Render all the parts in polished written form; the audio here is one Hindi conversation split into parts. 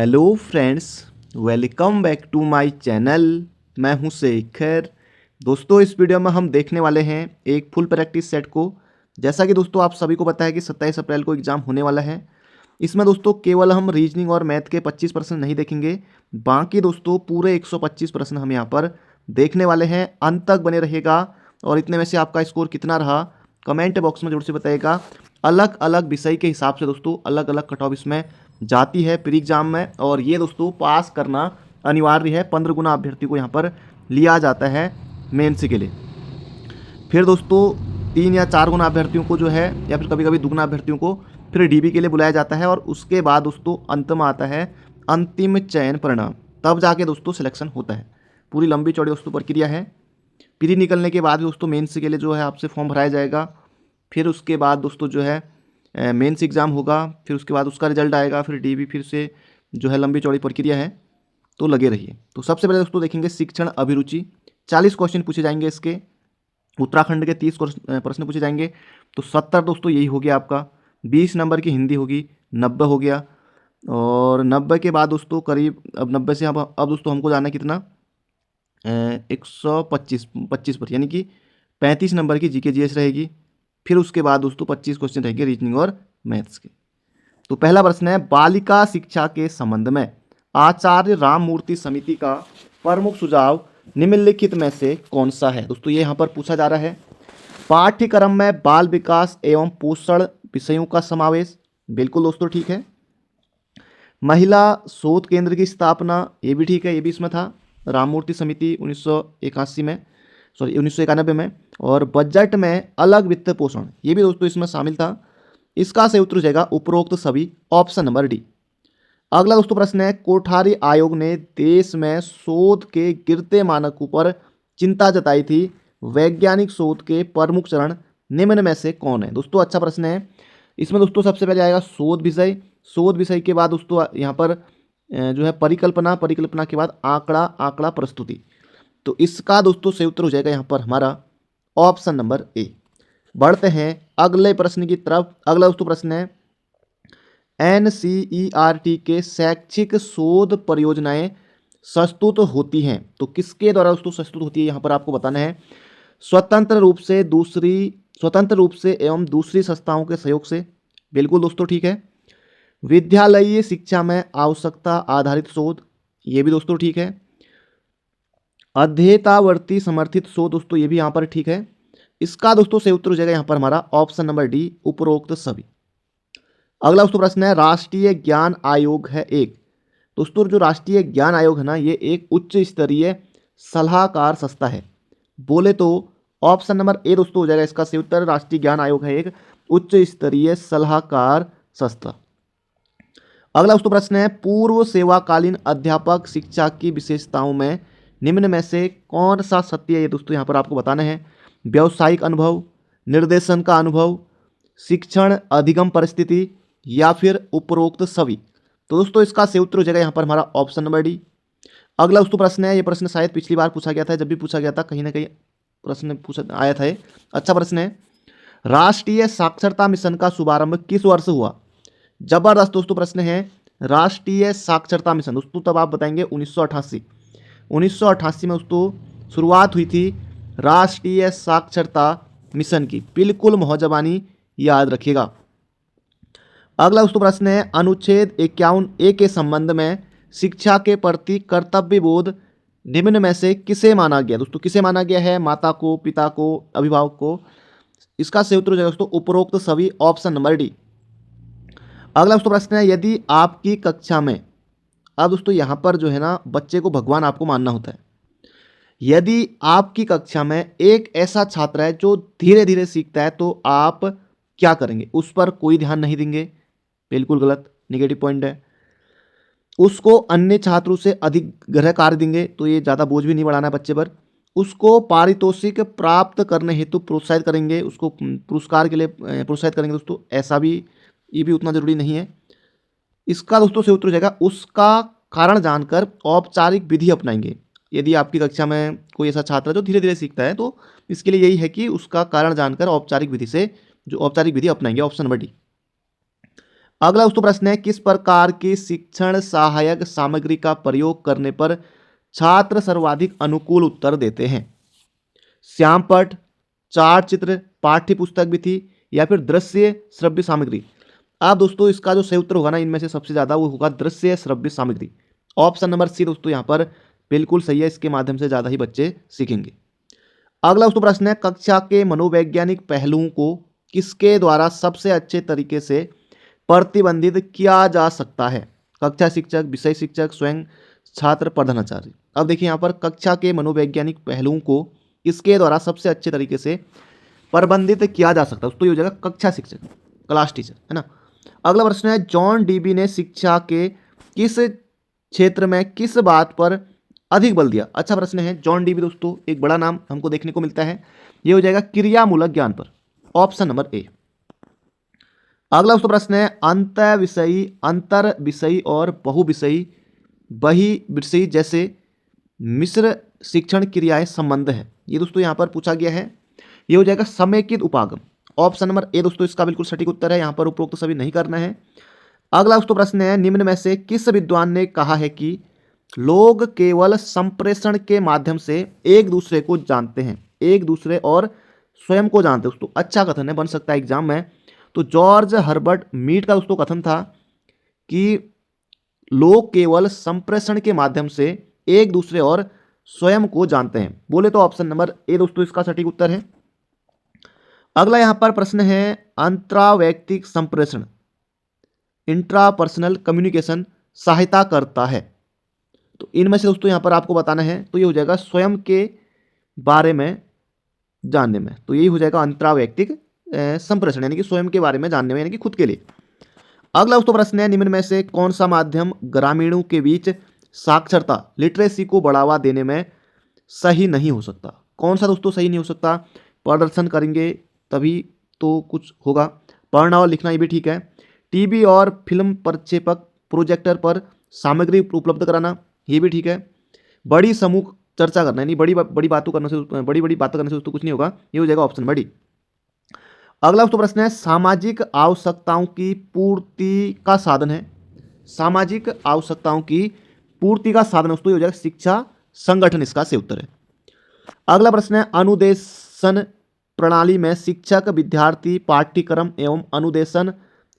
Hello friends, welcome back to my channel. मैं हूं शेखर। दोस्तों, इस वीडियो में हम देखने वाले हैं एक फुल प्रैक्टिस सेट को। जैसा कि दोस्तों आप सभी को पता है कि 27 अप्रैल को एग्ज़ाम होने वाला है। इसमें दोस्तों केवल हम रीजनिंग और मैथ के 25% नहीं देखेंगे, बाकी दोस्तों पूरे 125% हम यहाँ पर देखने वाले हैं। अंत तक बने रहिएगा और इतने में से आपका स्कोर कितना रहा कमेंट बॉक्स में जरूर से बताइएगा। अलग अलग विषय के हिसाब से दोस्तों अलग अलग कट ऑफ इसमें जाती है प्री एग्जाम में, और ये दोस्तों पास करना अनिवार्य है। 15 गुना अभ्यर्थी को यहाँ पर लिया जाता है मेंस के लिए। फिर दोस्तों 3 या 4 गुना अभ्यर्थियों को जो है, या फिर कभी कभी दुगुना अभ्यर्थियों को फिर डीबी के लिए बुलाया जाता है, और उसके बाद दोस्तों अंत में आता है अंतिम चयन परिणाम। तब जाके दोस्तों सिलेक्शन होता है। पूरी लंबी चौड़ी दोस्तों प्रक्रिया है। प्री निकलने के बाद दोस्तों मेंस के लिए जो है आपसे फॉर्म भराया जाएगा। फिर उसके बाद दोस्तों जो है मेंस एग्ज़ाम होगा, फिर उसके बाद उसका रिजल्ट आएगा, फिर डीबी, फिर से जो है लंबी चौड़ी प्रक्रिया है। तो लगे रहिए। तो सबसे पहले दोस्तों देखेंगे शिक्षण अभिरुचि। 40 क्वेश्चन पूछे जाएंगे इसके। उत्तराखंड के 30 प्रश्न पूछे जाएंगे। तो 70 दोस्तों यही हो गया आपका। 20 नंबर की हिंदी होगी, 90 हो गया। और 90 के बाद दोस्तों करीब अब 90 से अब दोस्तों हमको जाना है कितना, 125 पर, यानी कि 35 नंबर की जीके जीएस रहेगी। फिर उसके बाद दोस्तों 25 क्वेश्चन रहेंगे रीजनिंग और मैथ्स के। तो पहला प्रश्न है, बालिका शिक्षा के संबंध में आचार्य राममूर्ति समिति का प्रमुख सुझाव निम्नलिखित में से कौन सा है। दोस्तों ये यहाँ पर पूछा जा रहा है। पाठ्यक्रम में बाल विकास एवं पोषण विषयों का समावेश, बिल्कुल दोस्तों ठीक है। महिला शोध केंद्र की स्थापना, ये भी ठीक है, ये भी इसमें था। राममूर्ति समिति 1991 में। और बजट में अलग वित्त पोषण, ये भी दोस्तों इसमें शामिल था। इसका सही उत्तर हो जाएगा उपरोक्त सभी, ऑप्शन नंबर डी। अगला दोस्तों प्रश्न है, कोठारी आयोग ने देश में शोध के गिरते मानकों पर चिंता जताई थी। वैज्ञानिक शोध के प्रमुख चरण निम्न में से कौन है। दोस्तों अच्छा प्रश्न है। इसमें दोस्तों सबसे पहले आएगा शोध विषय। शोध विषय के बाद दोस्तों यहाँ पर जो है परिकल्पना, परिकल्पना के बाद आंकड़ा, आंकड़ा प्रस्तुति। तो इसका दोस्तों सही उत्तर हो जाएगा यहाँ पर हमारा ऑप्शन नंबर ए। बढ़ते हैं अगले प्रश्न की तरफ। अगला दोस्तों प्रश्न है, एनसीईआरटी के शैक्षिक शोध परियोजनाएं प्रस्तुत होती हैं। तो किसके द्वारा दोस्तों प्रस्तुत होती है, यहाँ पर आपको बताना है। स्वतंत्र रूप से एवं दूसरी संस्थाओं के सहयोग से, बिल्कुल दोस्तों ठीक है। विद्यालयीय शिक्षा में आवश्यकता आधारित शोध, ये भी दोस्तों ठीक है। अध्येतावर्ती समर्थित शोध, दोस्तों ये भी यहाँ पर ठीक है। इसका दोस्तों सही उत्तर हो जाएगा यहाँ पर हमारा ऑप्शन नंबर डी, उपरोक्त सभी। अगला दोस्तों प्रश्न है, राष्ट्रीय ज्ञान आयोग है एक। दोस्तों जो राष्ट्रीय ज्ञान आयोग है ना, ये एक उच्च स्तरीय सलाहकार संस्था है। बोले तो ऑप्शन नंबर ए दोस्तों हो जाएगा इसका सही उत्तर। राष्ट्रीय ज्ञान आयोग है एक उच्च स्तरीय सलाहकार संस्था। अगला दोस्तों प्रश्न है, पूर्व सेवाकालीन अध्यापक शिक्षा की विशेषताओं में निम्न में से कौन सा सत्य है। ये दोस्तों यहाँ पर आपको बताना है। व्यावसायिक अनुभव, निर्देशन का अनुभव, शिक्षण अधिगम परिस्थिति, या फिर उपरोक्त सभी। तो दोस्तों इसका सही उत्तर हो जाएगा यहाँ पर हमारा ऑप्शन नंबर डी। अगला दोस्तों प्रश्न है, ये प्रश्न शायद पिछली बार पूछा गया था। जब भी पूछा गया था कहीं ना कहीं प्रश्न पूछा आया था ये। अच्छा प्रश्न है, राष्ट्रीय साक्षरता मिशन का शुभारंभ किस वर्ष हुआ। जबरदस्त दोस्तों प्रश्न है। राष्ट्रीय साक्षरता मिशन दोस्तों तब आप बताएंगे 1988 में दोस्तों शुरुआत हुई थी राष्ट्रीय साक्षरता मिशन की। बिल्कुल मौजबानी याद रखिएगा। अगला दोस्तों प्रश्न है, अनुच्छेद 51A के संबंध में शिक्षा के प्रति कर्तव्य बोध निम्न में से किसे माना गया। दोस्तों किसे माना गया है, माता को, पिता को, अभिभावक को। इसका सही उत्तर हो जाएगा दोस्तों उपरोक्त सभी, ऑप्शन नंबर डी। अगला दोस्तों प्रश्न है, यदि आपकी कक्षा में, अब दोस्तों यहाँ पर जो है ना बच्चे को भगवान आपको मानना होता है। यदि आपकी कक्षा में एक ऐसा छात्र है जो धीरे धीरे सीखता है, तो आप क्या करेंगे। उस पर कोई ध्यान नहीं देंगे, बिल्कुल गलत, नेगेटिव पॉइंट है। उसको अन्य छात्रों से अधिक गृह कार्य देंगे, तो ये ज़्यादा बोझ भी नहीं बढ़ाना है बच्चे पर। उसको पारितोषिक प्राप्त करने हेतु प्रोत्साहित करेंगे, उसको पुरस्कार के लिए प्रोत्साहित करेंगे दोस्तों, ऐसा भी, ये भी उतना जरूरी नहीं है। इसका दोस्तों सही उत्तर हो जाएगा, उसका कारण जानकर औपचारिक विधि अपनाएंगे। यदि आपकी कक्षा में कोई ऐसा छात्र है जो धीरे धीरे सीखता है, तो इसके लिए यही है कि उसका कारण जानकर औपचारिक विधि से, जो औपचारिक विधि अपनाएंगे, ऑप्शन नंबर डी। अगला दोस्तों प्रश्न है, किस प्रकार की शिक्षण सहायक सामग्री का प्रयोग करने पर छात्र सर्वाधिक अनुकूल उत्तर देते हैं? श्यामपट्ट, चार्ट चित्र, पाठ्य पुस्तक विधि या फिर दृश्य श्रव्य सामग्री? आप दोस्तों इसका जो सही उत्तर होगा ना इनमें से सबसे ज्यादा वो होगा दृश्य श्रव्य सामग्री। ऑप्शन नंबर सी दोस्तों यहाँ पर बिल्कुल सही है, इसके माध्यम से ज्यादा ही बच्चे सीखेंगे। अगला दोस्तों प्रश्न है, कक्षा के मनोवैज्ञानिक पहलुओं को किसके द्वारा सबसे अच्छे तरीके से प्रतिबंधित किया जा सकता है? कक्षा शिक्षक, विषय शिक्षक, स्वयं छात्र, प्रधानाचार्य। अब देखिए यहाँ पर कक्षा के मनोवैज्ञानिक पहलुओं को किसके द्वारा सबसे अच्छे तरीके से प्रबंधित किया जा सकता है? तो ये हो जाएगा कक्षा शिक्षक, क्लास टीचर, है ना। अगला प्रश्न है, जॉन डीबी ने शिक्षा के किस क्षेत्र में किस बात पर अधिक बल दिया? अच्छा प्रश्न है। जॉन डीबी दोस्तों एक बड़ा नाम हमको देखने को मिलता है, ये हो जाएगा क्रियामूलक ज्ञान पर। Option number A. अगला दोस्तों प्रश्न है, अंतर विषयी और बहुविषयी बहिर्विषयी जैसे मिश्र शिक्षण क्रियाएं संबंध है। ये दोस्तों यहाँ पर पूछा गया है, ये हो जाएगा समेकित उपागम। ऑप्शन नंबर ए दोस्तों इसका बिल्कुल सटीक उत्तर है, यहाँ पर उपरोक्त सभी नहीं करना है। अगला दोस्तों प्रश्न है, निम्न में से किस विद्वान ने कहा है कि लोग केवल संप्रेषण के माध्यम से एक दूसरे को जानते हैं, एक दूसरे और स्वयं को जानते हैं? दोस्तों अच्छा कथन है, बन सकता है एग्जाम में। तो जॉर्ज हर्बर्ट मीड का दोस्तों कथन था कि लोग केवल संप्रेषण के माध्यम से एक दूसरे और स्वयं को जानते हैं। बोले तो ऑप्शन नंबर ए दोस्तों इसका सटीक उत्तर है। अगला यहां पर प्रश्न है, अंतरावैयक्तिक संप्रेषण इंट्रापर्सनल कम्युनिकेशन सहायता करता है? तो इनमें से दोस्तों यहां पर आपको बताना है, तो ये हो जाएगा स्वयं के बारे में जानने में। तो यही हो जाएगा अंतरावैयक्तिक संप्रेषण, यानी कि स्वयं के बारे में जानने में, यानी कि खुद के लिए। अगला दोस्तों प्रश्न है, निम्न में से कौन सा माध्यम ग्रामीणों के बीच साक्षरता लिटरेसी को बढ़ावा देने में सही नहीं हो सकता? कौन सा दोस्तों सही नहीं हो सकता? प्रदर्शन करेंगे तभी तो कुछ होगा, पढ़ना और लिखना ये भी ठीक है, टीवी और फिल्म प्रक्षेपक प्रोजेक्टर पर सामग्री उपलब्ध कराना ये भी ठीक है, बड़ी समूह चर्चा करना, यानी बड़ी बातों करने से दोस्तों कुछ नहीं होगा, ये हो जाएगा ऑप्शन बड़ी। अगला दोस्तों प्रश्न है, सामाजिक आवश्यकताओं की पूर्ति का साधन है? सामाजिक आवश्यकताओं की पूर्ति का साधन दोस्तों ये हो जाएगा शिक्षा संगठन, इसका सही उत्तर है। अगला प्रश्न है, अनुदेशन प्रणाली में शिक्षक विद्यार्थी पाठ्यक्रम एवं अनुदेशन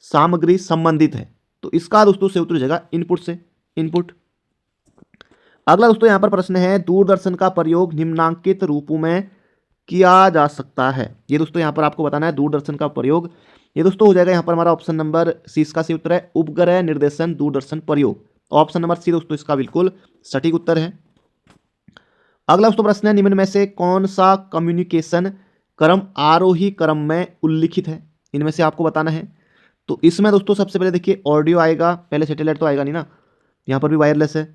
सामग्री संबंधित है? तो इसका दोस्तों सही उत्तर हो जाएगा इनपुट से, इनपुट। अगला दोस्तों यहां पर प्रश्न है, दूरदर्शन का प्रयोग निम्नांकित रूपों में किया जा सकता है? ये दोस्तों यहां पर आपको बताना है दूरदर्शन का प्रयोग, ये दोस्तों हो जाएगा यहां पर हमारा ऑप्शन नंबर सी इसका सही उत्तर है, उपग्रह निर्देशन दूरदर्शन प्रयोग। ऑप्शन नंबर सी दोस्तों इसका बिल्कुल सटीक उत्तर है। अगला दोस्तों प्रश्न है, निम्न में से कौन सा कम्युनिकेशन क्रम आरोही क्रम में उल्लिखित है? इनमें से आपको बताना है। तो इसमें दोस्तों सबसे पहले देखिए ऑडियो आएगा, पहले सैटेलाइट तो आएगा नहीं ना, यहाँ पर भी वायरलेस है,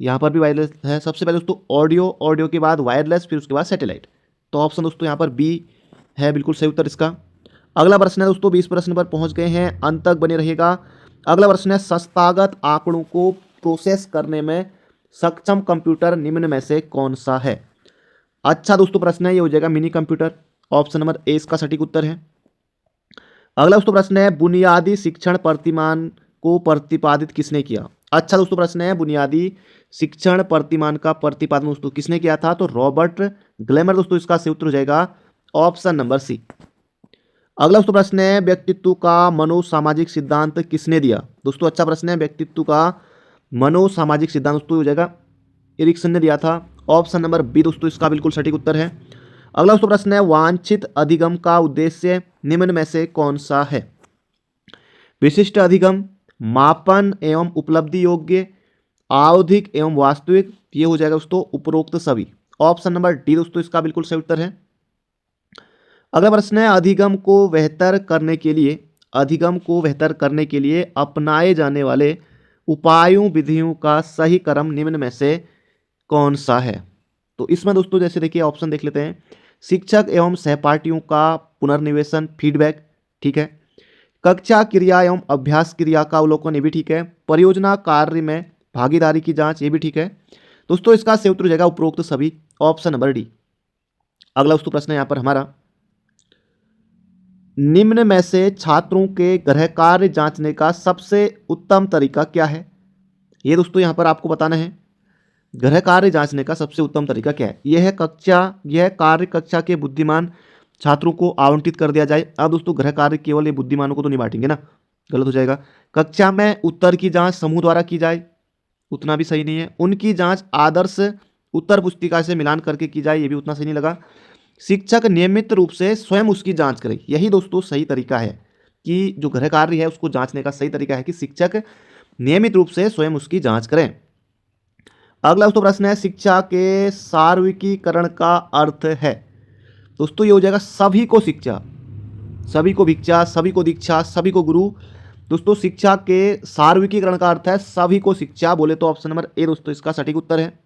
यहाँ पर भी वायरलेस है। सबसे पहले दोस्तों ऑडियो, ऑडियो के बाद वायरलेस, फिर उसके बाद सैटेलाइट। तो ऑप्शन दोस्तों यहाँ पर बी है बिल्कुल सही उत्तर इसका। अगला प्रश्न है दोस्तों, 20 प्रश्न पर पहुंच गए हैं, अंत तक बने रहेगा। अगला प्रश्न है, संस्थागत आंकड़ों को प्रोसेस करने में सक्षम कंप्यूटर निम्न में से कौन सा है? अच्छा दोस्तों प्रश्न है, ये हो जाएगा mini computer. Option number A इसका सटीक उत्तर है। अगला दोस्तों प्रश्न है, बुनियादी शिक्षण प्रतिमान को प्रतिपादित किसने किया? अच्छा दोस्तों प्रश्न है, बुनियादी शिक्षण प्रतिमान का प्रतिपादन दोस्तों किसने किया था? तो रॉबर्ट ग्लैमर दोस्तों इसका सही उत्तर हो जाएगा ऑप्शन नंबर सी। अगला दोस्तों प्रश्न है, व्यक्तित्व का मनोसामाजिक सिद्धांत किसने दिया? दोस्तों अच्छा प्रश्न है, व्यक्तित्व का मनोसामाजिक सिद्धांत दोस्तों हो जाएगा एरिक्सन ने दिया था। ऑप्शन नंबर बी दोस्तों इसका बिल्कुल सटीक उत्तर है। अगला दोस्तों प्रश्न है, वांछित अधिगम का उद्देश्य निम्न में से कौन सा है? विशिष्ट अधिगम, मापन एवं उपलब्धि योग्य, आवधिक एवं वास्तविक, ये हो जाएगा दोस्तों उपरोक्त सभी। ऑप्शन नंबर डी दोस्तों इसका बिल्कुल सही उत्तर है। अगला प्रश्न है, अधिगम को बेहतर करने के लिए अपनाए जाने वाले उपायों विधियों का सही क्रम निम्न में से कौन सा है? तो इसमें दोस्तों जैसे देखिए ऑप्शन देख लेते हैं, शिक्षक एवं सहपाठियों का पुनर्निवेशन फीडबैक, ठीक है, कक्षा क्रिया एवं अभ्यास क्रिया का अवलोकन, ये भी ठीक है, परियोजना कार्य में भागीदारी की जांच, ये भी ठीक है। दोस्तों इसका सही उत्तर हो जाएगा उपरोक्त सभी, ऑप्शन नंबर डी। अगला दोस्तों प्रश्न है यहाँ पर हमारा, निम्न में से छात्रों के गृह कार्य जांचने का सबसे उत्तम तरीका क्या है? ये दोस्तों यहाँ पर आपको बताना है गृह कार्य जांचने का सबसे उत्तम तरीका क्या है। यह कार्य कक्षा के बुद्धिमान छात्रों को आवंटित कर दिया जाए। अब दोस्तों गृह कार्य केवल ये बुद्धिमानों को तो नहीं बांटेंगे ना, गलत हो जाएगा। कक्षा में उत्तर की जांच समूह द्वारा की जाए, उतना भी सही नहीं है। उनकी जांच आदर्श उत्तर पुस्तिका से मिलान करके की जाए, ये भी उतना सही नहीं लगा। शिक्षक नियमित रूप से स्वयं उसकी जांच करे, यही दोस्तों सही तरीका है कि जो गृह कार्य है उसको जांचने का सही तरीका है कि शिक्षक नियमित रूप से स्वयं उसकी जांच करें। अगला दोस्तों प्रश्न है, शिक्षा के सार्वत्रिकीकरण का अर्थ है। दोस्तों ये हो जाएगा सभी को शिक्षा, सभी को भिक्षा, सभी को दीक्षा, सभी को गुरु। दोस्तों शिक्षा के सार्वत्रिकीकरण का अर्थ है सभी को शिक्षा, बोले तो ऑप्शन नंबर ए दोस्तों इसका सटीक उत्तर है।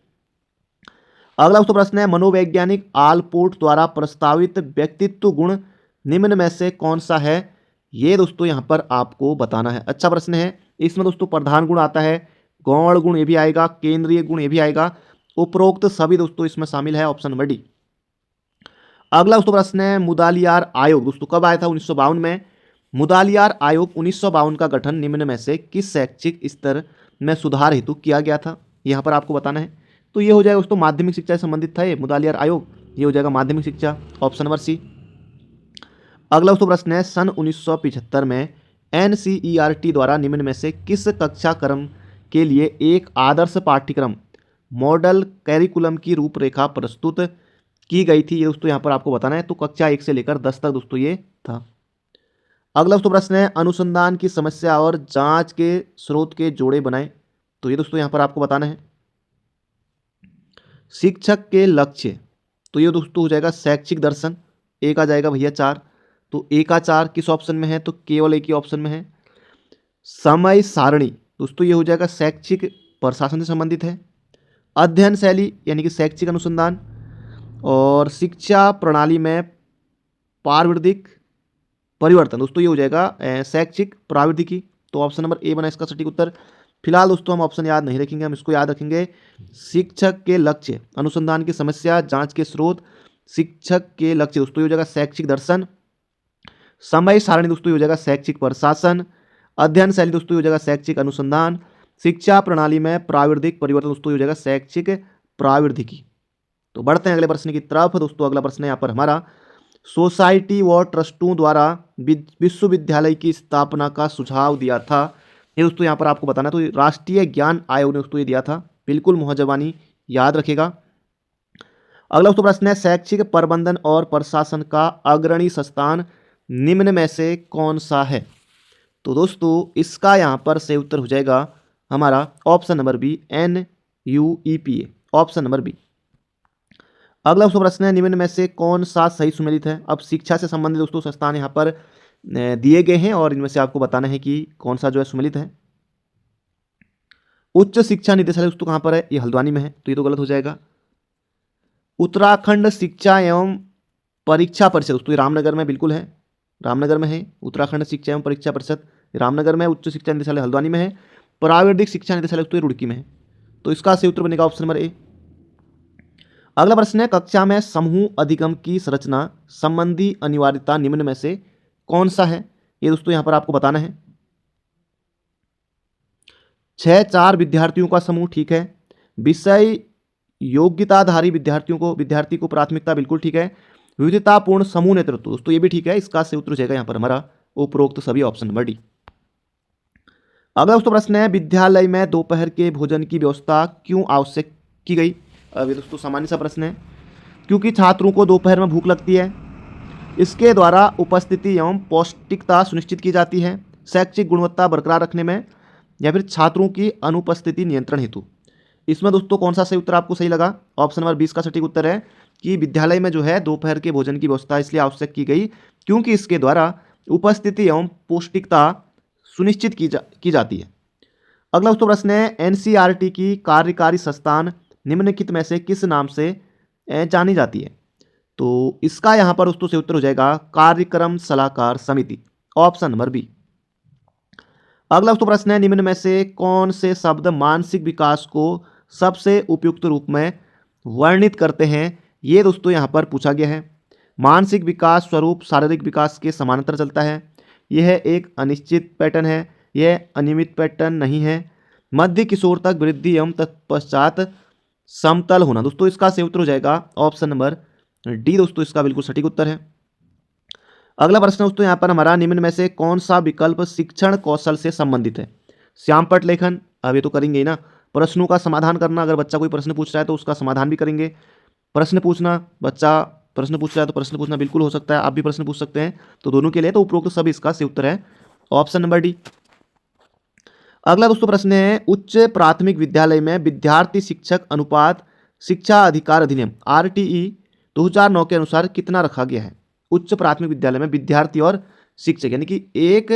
अगला दोस्तों प्रश्न है, मनोवैज्ञानिक आलपोर्ट द्वारा प्रस्तावित व्यक्तित्व गुण निम्न में से कौन सा है? ये दोस्तों यहाँ पर आपको बताना है। अच्छा प्रश्न है। इसमें दोस्तों प्रधान गुण आता है, गौण गुण ये भी आएगा, केंद्रीय गुण ये भी आएगा, उपरोक्त सभी दोस्तों इसमें शामिल है, ऑप्शन नंबर डी। अगला दोस्तों प्रश्न है, मुदालियार आयोग दोस्तों कब आया था? 1952 में। मुदालियार आयोग 1952 का गठन निम्न में से किस शैक्षिक स्तर में सुधार हेतु किया गया था? यहाँ पर आपको बताना है। तो ये हो जाएगा दोस्तों माध्यमिक शिक्षा से संबंधित था ये मुदालियार आयोग, ये हो जाएगा माध्यमिक शिक्षा, ऑप्शन नंबर सी। अगला दोस्तों प्रश्न है, सन 1975 में NCERT द्वारा निम्न में से किस कक्षा क्रम के लिए एक आदर्श पाठ्यक्रम मॉडल कैरिकुलम की रूपरेखा प्रस्तुत की गई थी? ये दोस्तों यहाँ पर आपको बताना है। तो कक्षा 1 से लेकर 10 तक दोस्तों ये था। अगला दोस्तों प्रश्न है, अनुसंधान की समस्या और जांच के स्रोत के जोड़े बनाए। तो ये दोस्तों यहाँ पर आपको बताना है। शिक्षक के लक्ष्य, तो ये दोस्तों हो जाएगा शैक्षिक दर्शन, एक आ जाएगा भैया 4। तो एक का 4 किस ऑप्शन में है? तो केवल एक ही ऑप्शन में है। समय सारणी दोस्तों ये हो जाएगा शैक्षिक प्रशासन से संबंधित है। अध्ययन शैली यानी कि शैक्षिक अनुसंधान, और शिक्षा प्रणाली में प्राविधिक परिवर्तन दोस्तों ये हो जाएगा शैक्षिक प्राविधिकी। तो ऑप्शन नंबर ए बना इसका सटीक उत्तर। फिलहाल दोस्तों हम ऑप्शन याद नहीं रखेंगे, हम इसको याद रखेंगे। शिक्षक के लक्ष्य, अनुसंधान की समस्या, जांच के स्रोत, शिक्षक के लक्ष्य दोस्तों ये हो जाएगा शैक्षिक दर्शन। समय सारणी दोस्तों ये हो जाएगा शैक्षिक प्रशासन। अध्ययन शैली दोस्तों ये हो जाएगा शैक्षिक अनुसंधान। शिक्षा प्रणाली में प्राविधिक परिवर्तन दोस्तों ये हो जाएगा शैक्षिक प्राविधिकी। तो बढ़ते हैं अगले प्रश्न की तरफ। दोस्तों अगला प्रश्न है यहाँ पर हमारा, सोसाइटी व ट्रस्टों द्वारा विश्वविद्यालय की स्थापना का सुझाव दिया था। ये दोस्तों यहाँ पर आपको बताना है। तो राष्ट्रीय ज्ञान आयोग ने दोस्तों ये दिया था, बिल्कुल मुहजबानी याद रखेगा। अगला दोस्तों प्रश्न है, शैक्षिक प्रबंधन और प्रशासन का अग्रणी संस्थान निम्न में से कौन सा है? तो दोस्तों इसका यहाँ पर सही उत्तर हो जाएगा हमारा option number B, NUEPA, option number B. अगला दोस्तों प्रश्न है, निम्न में से कौन सा सही सुमेलित है? अब शिक्षा से संबंधित दोस्तों संस्थान यहाँ पर दिए गए हैं और इनमें से आपको बताना है कि कौन सा जो है सुमेलित है। उच्च शिक्षा निदेशालय दोस्तों कहाँ पर है? ये हल्द्वानी में है, तो ये तो गलत हो जाएगा। उत्तराखंड शिक्षा एवं परीक्षा परिषद दोस्तों ये रामनगर में बिल्कुल है, रामनगर में है। उत्तराखंड शिक्षा एवं परीक्षा परिषद रामनगर में है। उच्च शिक्षा निदेशालय हल्द्वानी में है। प्राविधिक शिक्षा निदेशालय दोस्तों रुड़की में है। तो इसका सही उत्तर बनेगा ऑप्शन नंबर ए। अगला प्रश्न है, कक्षा में समूह अधिगम की संरचना संबंधी अनिवार्यता निम्न में से कौन सा है? ये दोस्तों यहां पर आपको बताना है। 6-4 विद्यार्थियों का समूह ठीक है। विषय योग्यताधारी विद्यार्थी को प्राथमिकता बिल्कुल ठीक है। विविधतापूर्ण समूह नेतृत्व दोस्तों ये भी ठीक है। इसका सही उत्तर हो जाएगा यहाँ पर हमारा उपरोक्त सभी, ऑप्शन नंबर डी। अगला दोस्तों प्रश्न है, विद्यालय में दोपहर के भोजन की व्यवस्था क्यों आवश्यक की गई? अब ये दोस्तों सामान्य सा प्रश्न है। क्योंकि छात्रों को दोपहर में भूख लगती है, इसके द्वारा उपस्थिति एवं पौष्टिकता सुनिश्चित की जाती है, शैक्षिक गुणवत्ता बरकरार रखने में, या फिर छात्रों की अनुपस्थिति नियंत्रण हेतु। इसमें दोस्तों कौन सा सही उत्तर आपको सही लगा? ऑप्शन नंबर 20 का सटीक उत्तर है कि विद्यालय में जो है दोपहर के भोजन की व्यवस्था इसलिए आवश्यक की गई क्योंकि इसके द्वारा उपस्थिति एवं पौष्टिकता सुनिश्चित की जाती है। अगला दोस्तों प्रश्न है, NCERT की कार्यकारी संस्थान निम्नलिखित में से किस नाम से जानी जाती है? तो इसका यहाँ पर दोस्तों से उत्तर हो जाएगा कार्यक्रम सलाहकार समिति, ऑप्शन नंबर बी। अगला दोस्तों प्रश्न है, निम्न में से कौन से शब्द मानसिक विकास को सबसे उपयुक्त रूप में वर्णित करते हैं? ये दोस्तों यहाँ पर पूछा गया है। मानसिक विकास स्वरूप शारीरिक विकास के समानांतर चलता है। यह एक अनिश्चित पैटर्न है, यह अनियमित पैटर्न नहीं है। मध्य किशोर तक वृद्धि एवं तत्पश्चात समतल होना। दोस्तों इसका सही उत्तर हो जाएगा ऑप्शन नंबर डी। दोस्तों इसका बिल्कुल सटीक उत्तर है। अगला प्रश्न दोस्तों यहाँ पर हमारा, निम्न में से कौन सा विकल्प शिक्षण कौशल से संबंधित है? श्यामपट्ट लेखन, अब ये तो करेंगे ही ना। प्रश्नों का समाधान करना, अगर बच्चा कोई प्रश्न पूछ रहा है तो उसका समाधान भी करेंगे। प्रश्न पूछना, बच्चा प्रश्न पूछ रहा है तो प्रश्न पूछना बिल्कुल हो सकता है, आप भी प्रश्न पूछ सकते हैं, तो दोनों के लिए तो उपरोक्त सब इसका सही उत्तर है ऑप्शन नंबर डी। अगला दोस्तों प्रश्न है, उच्च प्राथमिक विद्यालय में विद्यार्थी शिक्षक अनुपात शिक्षा अधिकार अधिनियम RTE 2009 के अनुसार कितना रखा गया है? उच्च प्राथमिक विद्यालय में विद्यार्थी और शिक्षक यानी कि एक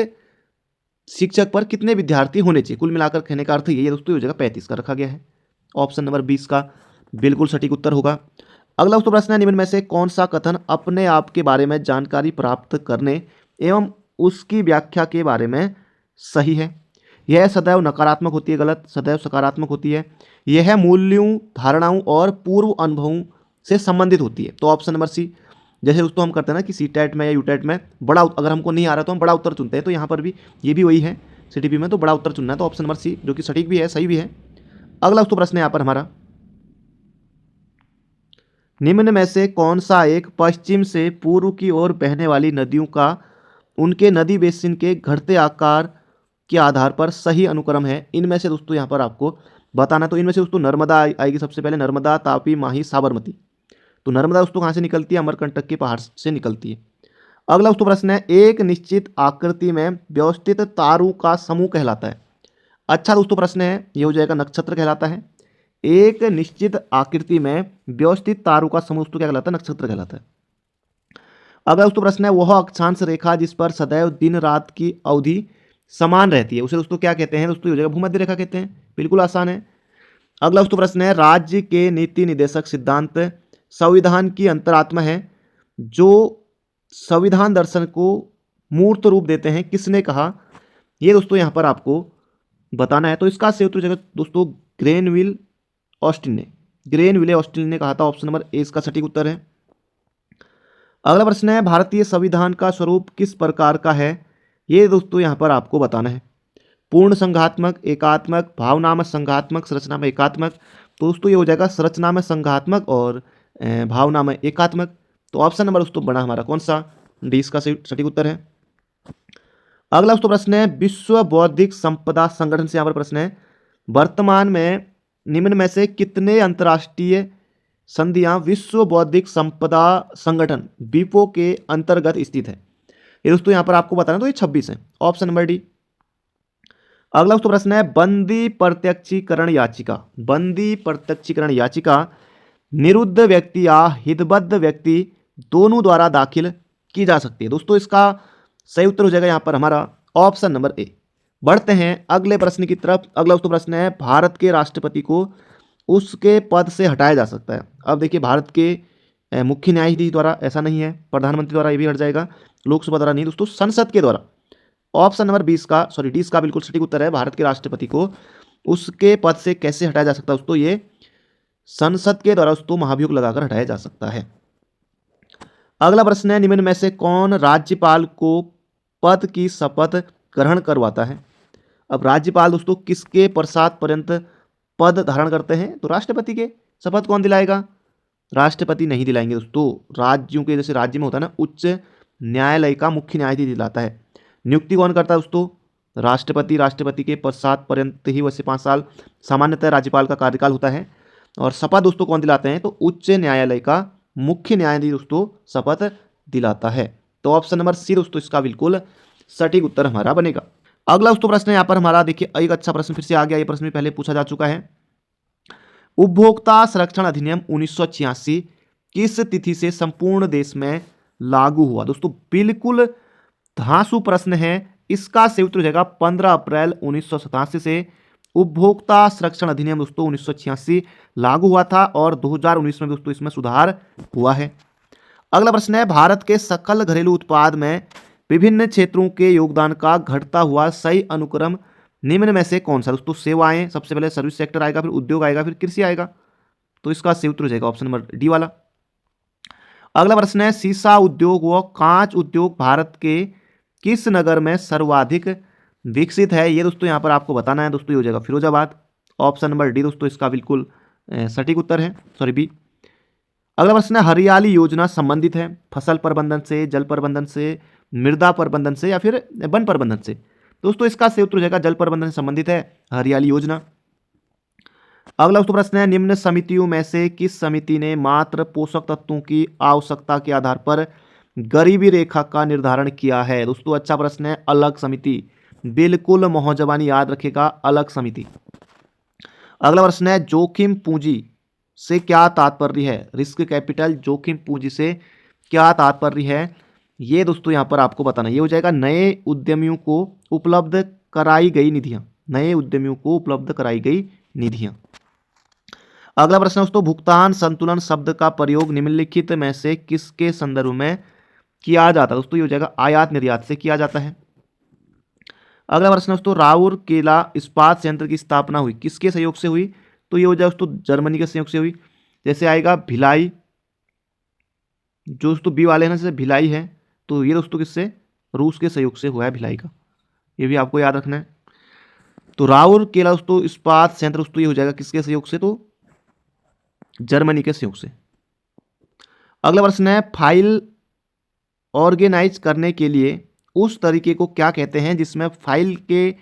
शिक्षक पर कितने विद्यार्थी होने चाहिए, कुल मिलाकर कहने का अर्थ ये दोस्तों, ये जगह 35 का रखा गया है। ऑप्शन नंबर 20 का बिल्कुल सटीक उत्तर होगा। अगला दोस्तों प्रश्न है, निम्न में से कौन सा कथन अपने आप के बारे में जानकारी प्राप्त करने एवं उसकी व्याख्या के बारे में सही है? यह सदैव नकारात्मक होती है, गलत, सदैव सकारात्मक होती है। यह मूल्यों, धारणाओं और पूर्व अनुभवों से संबंधित होती है, तो ऑप्शन नंबर सी। जैसे दोस्तों हम करते हैं ना कि CTET में या UTET में बड़ा, अगर हमको नहीं आ रहा तो हम बड़ा उत्तर चुनते हैं, तो यहाँ पर भी ये भी वही है, CTP में तो बड़ा उत्तर चुनना है, तो ऑप्शन नंबर सी जो कि सटीक भी है, सही भी है। अगला दोस्तों प्रश्न है यहाँ पर हमारा, निम्न में से कौन सा एक पश्चिम से पूर्व की ओर बहने वाली नदियों का उनके नदी बेसिन के घटते आकार के आधार पर सही अनुक्रम है? इनमें से दोस्तों यहाँ पर आपको बताना, तो इनमें से दोस्तों नर्मदा आएगी सबसे पहले, नर्मदा, तापी, माही, साबरमती। तो नर्मदा दोस्तों कहाँ से निकलती है? अमरकंटक के पहाड़ से निकलती है। अगला दोस्तों प्रश्न है, एक निश्चित आकृति में व्यवस्थित तारों का समूह कहलाता है? अच्छा दोस्तों प्रश्न है, ये हो जाएगा नक्षत्र कहलाता है। एक निश्चित आकृति में व्यवस्थित तारों का समूह दोस्तों क्या कहलाता है? नक्षत्र कहलाता है। अगला दोस्तों प्रश्न है, वह अक्षांश रेखा जिस पर सदैव दिन रात की अवधि समान रहती है, उसे दोस्तों क्या कहते हैं? दोस्तों ये हो जाएगा भूमध्य रेखा कहते हैं, बिल्कुल आसान है। अगला दोस्तों प्रश्न है, राज्य के नीति निदेशक सिद्धांत संविधान की अंतरात्मा है, जो संविधान दर्शन को मूर्त रूप देते हैं, किसने कहा? ये दोस्तों यहाँ पर आपको बताना है, तो इसका सही उत्तर जगह दोस्तों ग्रेनविल ऑस्टिन ने, ग्रेनविले ऑस्टिन ने कहा था। ऑप्शन नंबर ए इसका सटीक उत्तर है। अगला प्रश्न है, भारतीय संविधान का स्वरूप किस प्रकार का है? ये दोस्तों यहाँ पर आपको बताना है। पूर्ण संघात्मक, एकात्मक, भावनामय संघात्मक, संरचनामय एकात्मक। तो दोस्तों ये हो जाएगा संरचनामय संघात्मक और भावनामय एकात्मक। तो ऑप्शन नंबर दोस्तों बना हमारा कौन सा? डी इसका सटीक उत्तर है। अगला दोस्तों प्रश्न है, विश्व बौद्धिक संपदा संगठन से यहाँ पर प्रश्न है, वर्तमान में निम्न में से कितने अंतर्राष्ट्रीय संधियां विश्व बौद्धिक संपदा संगठन WIPO के अंतर्गत स्थित है? ये दोस्तों यहाँ पर आपको बताना, तो ये 26 है, ऑप्शन नंबर डी। अगला दोस्तों प्रश्न है, बंदी प्रत्यक्षीकरण याचिका, बंदी प्रत्यक्षीकरण याचिका निरुद्ध व्यक्ति या हितबद्ध व्यक्ति दोनों द्वारा दाखिल की जा सकती है। दोस्तों इसका सही उत्तर हो जाएगा यहाँ पर हमारा ऑप्शन नंबर ए। बढ़ते हैं अगले प्रश्न की तरफ। अगला दोस्तों प्रश्न है, भारत के राष्ट्रपति को उसके पद से हटाया जा सकता है? अब देखिए, भारत के मुख्य न्यायाधीश द्वारा ऐसा नहीं है, प्रधानमंत्री द्वारा ये भी हट जाएगा, लोकसभा द्वारा नहीं दोस्तों, संसद के द्वारा। ऑप्शन नंबर 20 का, सॉरी डी इसका बिल्कुल सटीक उत्तर है। भारत के राष्ट्रपति को उसके पद से कैसे हटाया जा सकता है दोस्तों? ये संसद के द्वारा उसको महाभियोग लगाकर हटाया जा सकता है। अगला प्रश्न है, निम्न में से कौन राज्यपाल को पद की शपथ ग्रहण करवाता है? अब राज्यपाल दोस्तों किसके पश्चात पर्यंत पद धारण करते हैं? तो राष्ट्रपति के। शपथ कौन दिलाएगा? राष्ट्रपति नहीं दिलाएंगे दोस्तों। राज्यों के, जैसे राज्य में होता है ना, उच्च न्यायालय का मुख्य न्यायाधीश दिलाता है। नियुक्ति कौन करता है दोस्तों? राष्ट्रपति। राष्ट्रपति के पश्चात पर्यंत ही वैसे 5 साल सामान्यतः राज्यपाल का कार्यकाल होता है। और शपथ दोस्तों कौन दिलाते हैं? तो उच्च न्यायालय का मुख्य न्यायाधीश दोस्तों शपथ दिलाता है। तो ऑप्शन नंबर सी दोस्तों इसका बिल्कुल सटीक उत्तर हमारा बनेगा। अगला दोस्तों प्रश्न यहाँ पर हमारा देखिए, एक अच्छा प्रश्न फिर से आ गया। ये प्रश्न भी पहले पूछा जा चुका है। उपभोक्ता संरक्षण अधिनियम 1986 किस तिथि से संपूर्ण देश में लागू हुआ? दोस्तों बिल्कुल धांसू प्रश्न है। इसका सही उत्तर हो जाएगा 15 अप्रैल 1987 से उपभोक्ता संरक्षण अधिनियम दोस्तों 1986 लागू हुआ था और 2019 में दोस्तों इसमें सुधार हुआ है। अगला प्रश्न है, भारत के सकल घरेलू उत्पाद में विभिन्न क्षेत्रों के योगदान का घटता हुआ सही अनुक्रम निम्न में से कौन सा? दोस्तों सेवाएं, सबसे पहले सर्विस सेक्टर आएगा, फिर उद्योग आएगा, फिर कृषि आएगा। तो इसका सही उत्तर हो जाएगा ऑप्शन नंबर डी वाला। अगला प्रश्न है शीशा उद्योग व कांच उद्योग भारत के किस नगर में सर्वाधिक विकसित है? ये दोस्तों यहाँ पर आपको बताना है दोस्तों, ये हो जाएगा फिरोजाबाद। ऑप्शन नंबर डी दोस्तों इसका बिल्कुल सटीक उत्तर है, सॉरी बी। अगला प्रश्न है हरियाली योजना संबंधित है फसल प्रबंधन से, जल प्रबंधन से, मृदा प्रबंधन से या फिर वन प्रबंधन से? दोस्तों इसका सही उत्तर हो जाएगा जल प्रबंधन से संबंधित है हरियाली योजना। अगला दोस्तों प्रश्न है निम्न समितियों में से किस समिति ने मात्र पोषक तत्वों की आवश्यकता के आधार पर गरीबी रेखा का निर्धारण किया है? दोस्तों अच्छा प्रश्न है, अलग समिति। बिल्कुल मोहजबानी याद रखेगा, अलग समिति। अगला प्रश्न है जोखिम पूंजी से क्या तात्पर्य है? रिस्क कैपिटल, जोखिम पूंजी से क्या तात्पर्य है? ये दोस्तों यहाँ पर आपको बताना, ये हो जाएगा नए उद्यमियों को उपलब्ध कराई गई निधियां, नए उद्यमियों को उपलब्ध कराई गई निधियां। अगला प्रश्न दोस्तों भुगतान संतुलन शब्द का प्रयोग निम्नलिखित में से किसके संदर्भ में किया जाता है? दोस्तों ये हो जाएगा आयात निर्यात से किया जाता है। अगला प्रश्न दोस्तों राउरकेला इस्पात संयंत्र की स्थापना हुई किसके सहयोग से हुई? तो ये हो जाएगा दोस्तों जर्मनी के सहयोग से हुई। जैसे आएगा भिलाई, जो दोस्तों बी वाले हैं जैसे भिलाई है, तो ये दोस्तों किससे? रूस के सहयोग से हुआ है भिलाई का, ये भी आपको याद रखना है। तो राउरकेला दोस्तों इस्पात संयंत्र दोस्तों ये हो जाएगा किसके सहयोग से? तो जर्मनी के सहयोग से। अगला प्रश्न है फाइल ऑर्गेनाइज करने के लिए उस तरीके को क्या कहते हैं जिसमें फाइल के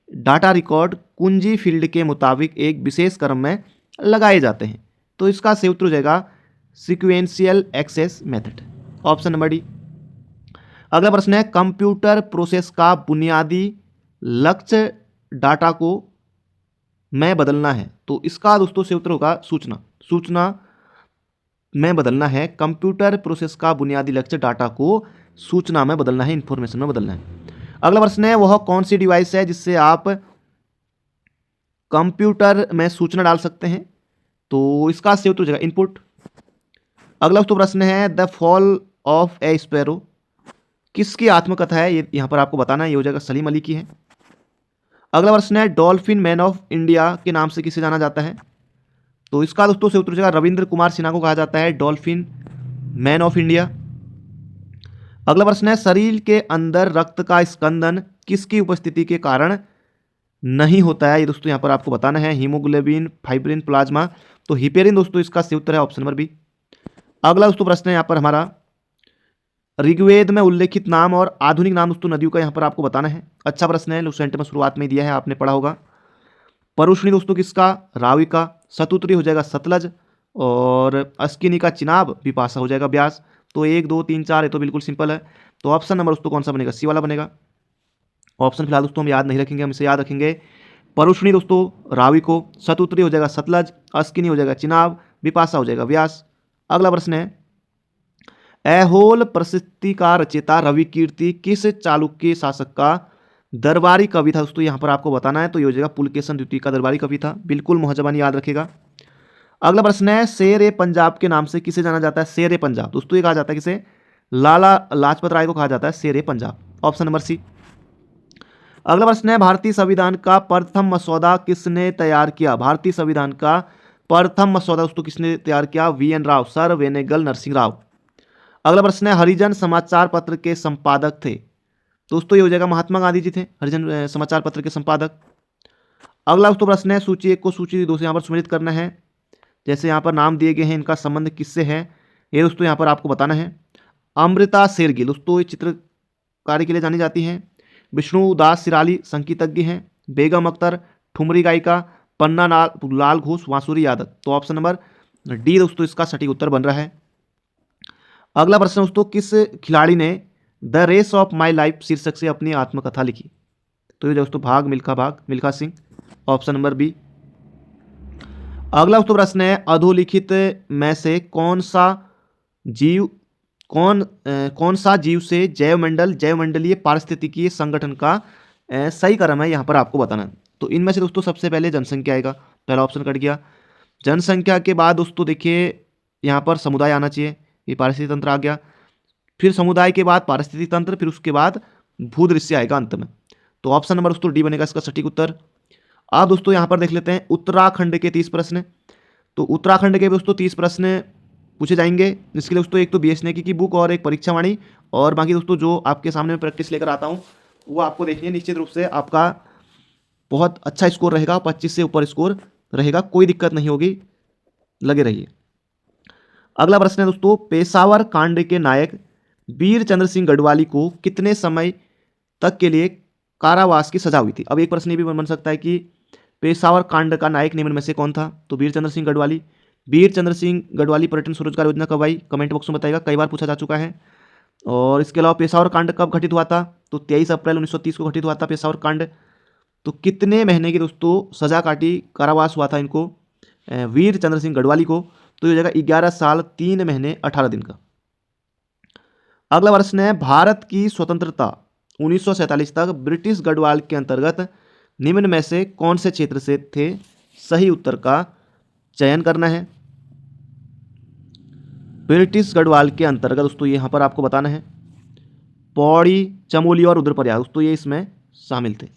डाटा रिकॉर्ड कुंजी फील्ड के मुताबिक एक विशेष क्रम में लगाए जाते हैं? तो इसका सही उत्तर हो जाएगा sequential access method, option number D. अगला प्रश्न है कंप्यूटर प्रोसेस का बुनियादी लक्ष्य डाटा को में बदलना है, तो इसका दोस्तों सही उत्तर होगा सूचना में बदलना है। कंप्यूटर प्रोसेस का बुनियादी लक्ष्य डाटा को सूचना में बदलना है, इंफॉर्मेशन में बदलना है। अगला प्रश्न है वह कौन सी डिवाइस है जिससे आप कंप्यूटर में सूचना डाल सकते हैं? तो इसका सही उत्तर हो जाएगा इनपुट। अगला दोस्तों प्रश्न है the fall of A sparrow किसकी आत्मकथा है? ये यहां पर आपको बताना है, ये हो जाएगा सलीम अली की है। अगला प्रश्न है डॉल्फिन मैन ऑफ इंडिया के नाम से किसे जाना जाता है? तो इसका दोस्तों सही उत्तर हो जाएगा रविंद्र कुमार सिन्हा को कहा जाता है डॉल्फिन मैन ऑफ इंडिया। अगला प्रश्न है शरीर के अंदर रक्त का स्कंदन किसकी उपस्थिति के कारण नहीं होता है? ये दोस्तों यहाँ पर आपको बताना है हीमोग्लोबिन, फाइब्रिन, प्लाज्मा, तो हिपेरिन दोस्तों इसका सही उत्तर है, ऑप्शन नंबर बी। अगला दोस्तों प्रश्न है यहाँ पर हमारा ऋग्वेद में उल्लेखित नाम और आधुनिक नाम दोस्तों नदियों का यहाँ पर आपको बताना है। अच्छा प्रश्न है, लुसेंट में शुरुआत में दिया है, आपने पढ़ा होगा। परुष्णी दोस्तों किसका? रावी का। सतुत्री हो जाएगा सतलज, और अस्किनी का चिनाब, बिपाशा हो जाएगा ब्यास। तो 1 2 3 4 ये तो बिल्कुल सिंपल है। तो ऑप्शन नंबर दोस्तों कौन सा बनेगा? सी वाला बनेगा। ऑप्शन फिलहाल दोस्तों हम याद नहीं रखेंगे, हम इसे याद रखेंगे परुष्णी दोस्तों रावी को, सतुत्री हो जाएगा सतलज, अस्किनी हो जाएगा चिनाब, बिपाशा हो जाएगा व्यास। अगला प्रश्न है ऐहोल प्रसिद्धि का रचयिता रवि कीर्ति किस चालुक्य शासक का दरबारी कवि था? दोस्तों यहाँ पर आपको बताना है, तो ये हो जाएगा पुलकेशन द्वितीय का दरबारी कवि था, बिल्कुल मोहजबानी याद रखेगा। अगला प्रश्न है शेर ए पंजाब के नाम से किसे जाना जाता है? शेर ए पंजाब दोस्तों ये कहा जाता है किसे? लाला लाजपत राय को कहा जाता है शेर ए पंजाब, ऑप्शन नंबर सी। अगला प्रश्न है भारतीय संविधान का प्रथम मसौदा किसने तैयार किया? भारतीय संविधान का प्रथम मसौदा दोस्तों किसने तैयार किया? VN Rao, sir Benegal Narsingh Rao. अगला प्रश्न है हरिजन समाचार पत्र के संपादक थे? दोस्तों ये हो जाएगा महात्मा गांधी जी थे हरिजन समाचार पत्र के संपादक। अगला दोस्तों प्रश्न है सूची 1 को सूची 2 से यहाँ पर सुमेलित करना है। जैसे यहाँ पर नाम दिए गए हैं, इनका संबंध किससे है, ये दोस्तों यहाँ पर आपको बताना है। अमृता शेरगिल दोस्तों ये चित्रकारी के लिए जानी जाती हैं। विष्णु दास सिराली संगीतज्ञ हैं। बेगम अख्तर ठुमरी गायिका। पन्ना लाल घोष बांसुरी यादव। तो ऑप्शन नंबर डी दोस्तों इसका सटीक उत्तर बन रहा है। अगला प्रश्न दोस्तों किस खिलाड़ी ने the race of my life शीर्षक से अपनी आत्मकथा लिखी? तो ये दोस्तों Milkha Singh, option number B. अगला दोस्तों प्रश्न है अधोलिखित में से कौन सा जीव से जैवमंडलीय पारिस्थितिकीय संगठन का सही क्रम है, यहाँ पर आपको बताना है। तो इनमें से दोस्तों सबसे पहले जनसंख्या आएगा, पहला ऑप्शन कट गया। जनसंख्या के बाद दोस्तों देखिए यहाँ पर समुदाय आना चाहिए, ये पारिस्थितिक तंत्र आ गया। फिर समुदाय के बाद पारिस्थितिक तंत्र, फिर उसके बाद भूदृश्य आएगा अंत में। तो ऑप्शन नंबर दोस्तों डी बनेगा इसका सटीक उत्तर। आप दोस्तों यहाँ पर देख लेते हैं उत्तराखंड के 30 प्रश्न। तो उत्तराखंड के दोस्तों 30 प्रश्न पूछे जाएंगे। इसके लिए दोस्तों एक तो BS नेकी की बुक और एक परीक्षा वाणी, और बाकी दोस्तों जो आपके सामने मैं प्रैक्टिस लेकर आता हूँ वो आपको देखनी है। निश्चित रूप से आपका बहुत अच्छा स्कोर रहेगा, 25 से ऊपर स्कोर रहेगा, कोई दिक्कत नहीं होगी, लगे रहिए। अगला प्रश्न है दोस्तों, पेशावर कांड के नायक वीर चंद्र सिंह गढ़वाली को कितने समय तक के लिए कारावास की सजा हुई थी? अब एक प्रश्न ये भी बन सकता है कि पेशावर कांड का नायक निम्न में से कौन था? तो वीर चंद्र सिंह गढ़वाली। वीर चंद्र सिंह गढ़वाली पर्यटन स्वरोजगार योजना कब आई? कमेंट बॉक्स में बताएगा, कई बार पूछा जा चुका है। और इसके अलावा पेशावर कांड कब घटित हुआ था? तो 23 अप्रैल 1930 को घटित हुआ था पेशावर कांड। तो कितने महीने की दोस्तों सजा काटी, कारावास हुआ था इनको, वीर चंद्र सिंह गढ़वाली को? तो ये हो जाएगा 11 साल 3 महीने 18 दिन का। अगला प्रश्न है, भारत की स्वतंत्रता 1947 तक ब्रिटिश गढ़वाल के अंतर्गत निम्न में से कौन से क्षेत्र से थे? सही उत्तर का चयन करना है। ब्रिटिश गढ़वाल के अंतर्गत दोस्तों यहाँ पर आपको बताना है पौड़ी, चमोली और रुद्रप्रयाग, दोस्तों ये इसमें शामिल थे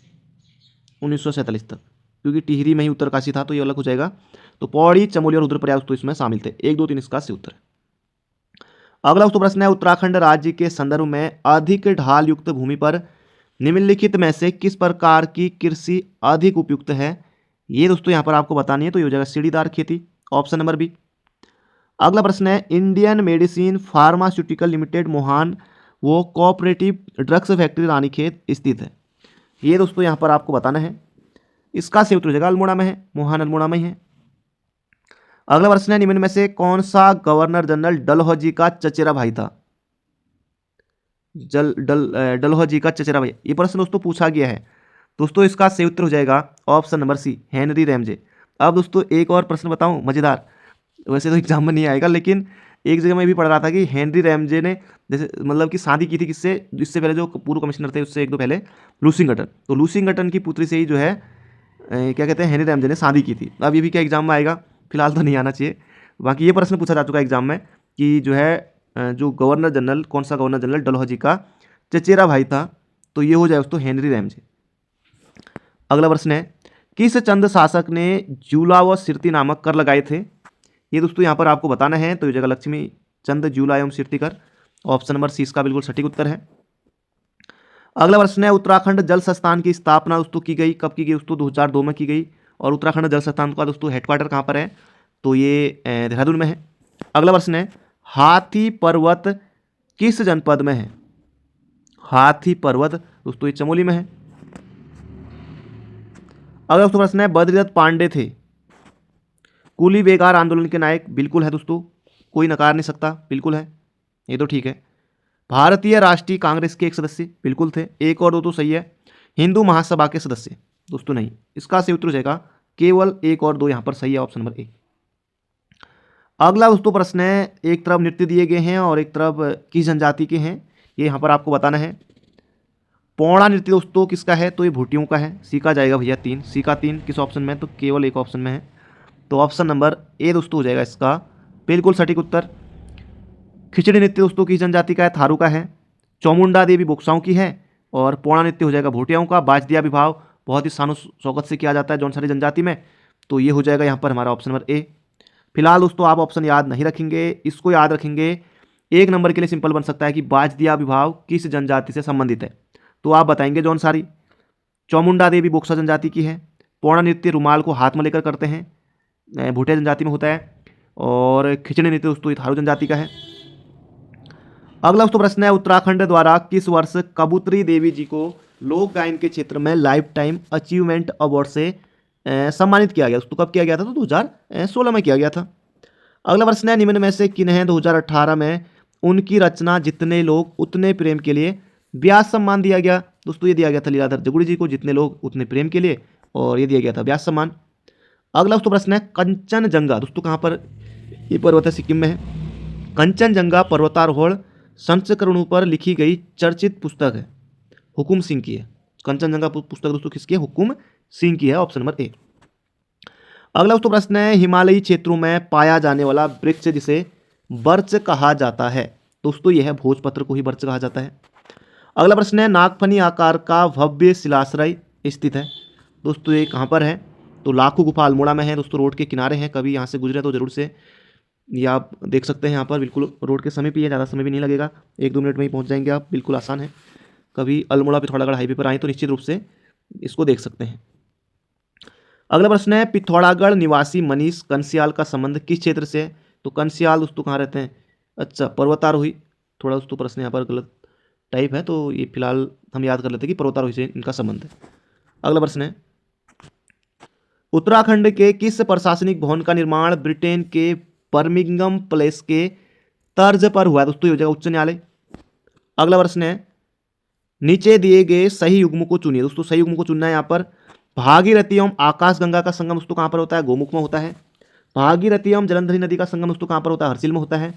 1947 तक, क्योंकि टिहरी में ही उत्तरकाशी था तो ये अलग हो जाएगा। तो पौड़ी, चमोली और रुद्रप्रयाग तो इसमें शामिल थे। 1, 2, 3 इसका सही उत्तर है। अगला दोस्तों प्रश्न है, उत्तराखंड राज्य के संदर्भ में अधिक ढाल युक्त भूमि पर निम्नलिखित में से किस प्रकार की कृषि अधिक उपयुक्त है? ये दोस्तों यहाँ पर आपको बतानी है, तो ये हो जाएगा सीढ़ीदार खेती, ऑप्शन नंबर बी। अगला प्रश्न है, Indian medicine pharmaceutical limited Mohan वो कोऑपरेटिव ड्रग्स फैक्ट्री रानीखेत स्थित है। ये दोस्तों यहाँ पर आपको बताना है, इसका सही उत्तर हो जाएगा अल्मोड़ा में है, मोहान अल्मोड़ा में ही है। अगला प्रश्न है, निम्न में से कौन सा गवर्नर जनरल डलहौजी का चचेरा भाई था? डलहौजी का चचेरा भाई, ये प्रश्न दोस्तों पूछा गया है। दोस्तों इसका सही उत्तर हो जाएगा option number C, Henry Ramsay. अब दोस्तों एक और प्रश्न बताऊं मजेदार, वैसे तो एग्जाम में नहीं आएगा, लेकिन एक जगह मैं भी पढ़ रहा था कि हेनरी रैमजे ने जैसे मतलब कि शादी की थी किससे? इससे पहले जो पूर्व कमिश्नर थे उससे एक दो पहले, लूसिंगटन। तो लूसिंगटन की पुत्री से ही जो है क्या कहते हैं, हेनरी रैमजे ने शादी की थी। अब ये भी क्या एग्जाम में आएगा? फिलहाल तो नहीं आना चाहिए। बाकी ये प्रश्न पूछा जा चुका है एग्जाम में कि जो है जो गवर्नर जनरल, कौन सा गवर्नर जनरल डलहौजी का चचेरा भाई था? तो ये हो जाए दोस्तों हेनरी रैमजे। अगला प्रश्न है, किस चंद शासक ने जूला व सिरती नामक कर लगाए थे? ये दोस्तों यहाँ पर आपको बताना है, तो ये जगह लक्ष्मी चंद जूला एवं सिरती कर, ऑप्शन नंबर सी इसका बिल्कुल सटीक उत्तर है। अगला प्रश्न है, उत्तराखंड जल संस्थान की स्थापना दोस्तों की गई, कब की गई दोस्तों? 2002 में की गई। और उत्तराखंड जल संस्थान का दोस्तों हेडक्वार्टर कहाँ पर है? तो ये देहरादून में है। अगला प्रश्न है, हाथी पर्वत किस जनपद में है? हाथी पर्वत दोस्तों ये चमोली में है। अगला दोस्तों प्रश्न है, बद्रीदत्त पांडे थे कुली बेगार आंदोलन के नायक? बिल्कुल है दोस्तों, कोई नकार नहीं सकता, बिल्कुल है, ये तो ठीक है। भारतीय राष्ट्रीय कांग्रेस के एक सदस्य? बिल्कुल थे। 1 और 2 तो सही है। हिंदू महासभा के सदस्य? दोस्तों नहीं, इसका सही उत्तर हो जाएगा केवल 1 और 2 यहाँ पर सही है, ऑप्शन नंबर 1। अगला दोस्तों प्रश्न है, एक तरफ नृत्य दिए गए हैं और एक तरफ किस जनजाति के हैं, ये यहाँ पर आपको बताना है। पौड़ा नृत्य दोस्तों किसका है? तो ये भूटियों का है। सी का जाएगा भैया 3, सी का 3 किस ऑप्शन में? तो केवल एक ऑप्शन में है, तो ऑप्शन नंबर ए दोस्तों हो जाएगा इसका बिल्कुल सटीक उत्तर। खिचड़ी नृत्य दोस्तों किस जनजाति का है? थारू का है। चौमुंडा देवी बोक्साओं की है। और पौड़ा नृत्य हो जाएगा भोटियाओं का। बाजदिया विभाव बहुत ही शानो शौकत से किया जाता है जौनसारी जनजाति में, तो ये हो जाएगा यहाँ पर हमारा ऑप्शन नंबर ए। फिलहाल दोस्तों आप ऑप्शन याद नहीं रखेंगे, इसको याद रखेंगे। 1 नंबर के लिए सिंपल बन सकता है कि बाजदिया विभाव किस जनजाति से संबंधित है? तो आप बताएंगे जौनसारी। चौमुंडा देवी बोक्सा जनजाति की है। पौड़ा नृत्य रुमाल को हाथ में लेकर करते हैं, भूटिया जनजाति में होता है। और खिचड़ी नृत्य दोस्तों थारू जनजाति का है। अगला दोस्तों प्रश्न है, उत्तराखंड द्वारा किस वर्ष कबूतरी देवी जी को लोक गायन के क्षेत्र में लाइफ टाइम अचीवमेंट अवार्ड से सम्मानित किया गया? दोस्तों कब किया गया था? तो 2016 में किया गया था। अगला प्रश्न है, निम्न में से किन्हें 2018 में उनकी रचना जितने लोग उतने प्रेम के लिए व्यास सम्मान दिया गया? दोस्तों ये दिया गया था लीलाधर जगुड़ी जी को, जितने लोग उतने प्रेम के लिए, और ये दिया गया था व्यास सम्मान। अगला दोस्तों प्रश्न है, कंचनजंगा दोस्तों कहाँ पर? ये पर्वत है, सिक्किम में है। कंचनजंगा पर्वतारोहण संस्करणों पर लिखी गई चर्चित पुस्तक है, हुकुम सिंह की है। कंचनजंगा पुस्तक दोस्तों किसकी है? हुकुम सिंह की है, ऑप्शन नंबर ए। अगला दोस्तों प्रश्न है, हिमालयी क्षेत्रों में पाया जाने वाला वृक्ष जिसे बर्च कहा जाता है? दोस्तों यह है भोजपत्र को ही बर्च कहा जाता है। अगला प्रश्न है, नागफनी आकार का भव्य शिलाश्रय स्थित है? दोस्तों ये कहाँ पर है? तो लाखू गुफा अल्मोड़ा में है दोस्तों, रोड के किनारे हैं, कभी यहाँ से गुजरे तो जरूर से ये आप देख सकते हैं यहाँ पर, बिल्कुल रोड के समीप ही है, ज़्यादा समय भी नहीं लगेगा, 1-2 मिनट में ही पहुँच जाएंगे आप, बिल्कुल आसान है। कभी अल्मोड़ा पिथौरागढ़ हाईवे पर आए तो निश्चित रूप से इसको देख सकते हैं। अगला प्रश्न है, पिथौरागढ़ निवासी मनीष कंसियाल का संबंध किस क्षेत्र से है? तो कंसियाल दोस्तों कहाँ रहते हैं? अच्छा, पर्वतारोही। थोड़ा दोस्तों प्रश्न यहाँ पर गलत टाइप है, तो ये फिलहाल हम याद कर लेते हैं कि पर्वतारोही से इनका संबंध है। अगला प्रश्न है, उत्तराखंड के किस प्रशासनिक भवन का निर्माण ब्रिटेन के बर्मिंघम प्लेस के तर्ज पर हुआ है? दोस्तों ये हो जाएगा उच्च न्यायालय। अगला प्रश्न है, नीचे दिए गए सही युग्म को चुनिए। दोस्तों सही युग्म को चुनना है यहाँ पर। भागीरथी एवं आकाशगंगा का संगम दोस्तों कहाँ पर होता है? गोमुख में होता है। भागीरथी एवं जलंधरी नदी का संगम दोस्तों कहाँ पर होता है? हरसिल में होता है।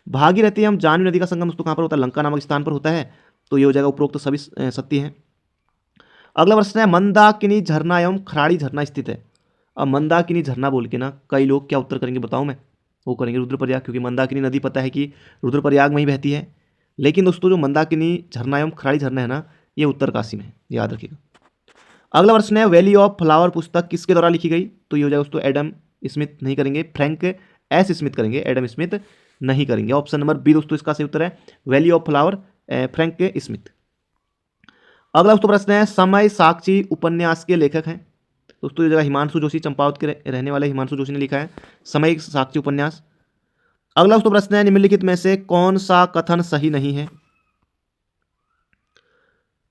भागीरथी एवं जाह्नवी नदी का संगम दोस्तों कहाँ पर होता है? लंका नामक स्थान पर होता है। तो ये हो जाएगा उपरोक्त सभी सत्य है। अगला प्रश्न है, मंदाकिनी झरना एवं खराड़ी झरना स्थित है। अब मंदाकिनी झरना बोल के ना कई लोग क्या उत्तर करेंगे बताओ? मैं वो करेंगे रुद्रप्रयाग, क्योंकि मंदाकिनी नदी पता है कि रुद्रप्रयाग में ही बहती है। लेकिन दोस्तों जो मंदाकिनी झरना एवं खराड़ी झरना है ना, ये उत्तरकाशी में है, याद रखिएगा। अगला प्रश्न है, वैली ऑफ फ्लावर पुस्तक किसके द्वारा लिखी गई? तो ये हो जाएगा दोस्तों एडम स्मिथ नहीं करेंगे, फ्रैंक एस स्मिथ करेंगे, एडम स्मिथ नहीं करेंगे। ऑप्शन नंबर बी दोस्तों इसका सही उत्तर है, valley of flower, Frank Smith. अगला दोस्तों प्रश्न है, समय साक्षी उपन्यास के लेखक हैं। दोस्तों ये जगह हिमांशु जोशी, चंपावत के रहने वाले हिमांशु जोशी ने लिखा है समय साक्षी उपन्यास। अगला दोस्तों प्रश्न है, निम्नलिखित में से कौन सा कथन सही नहीं है?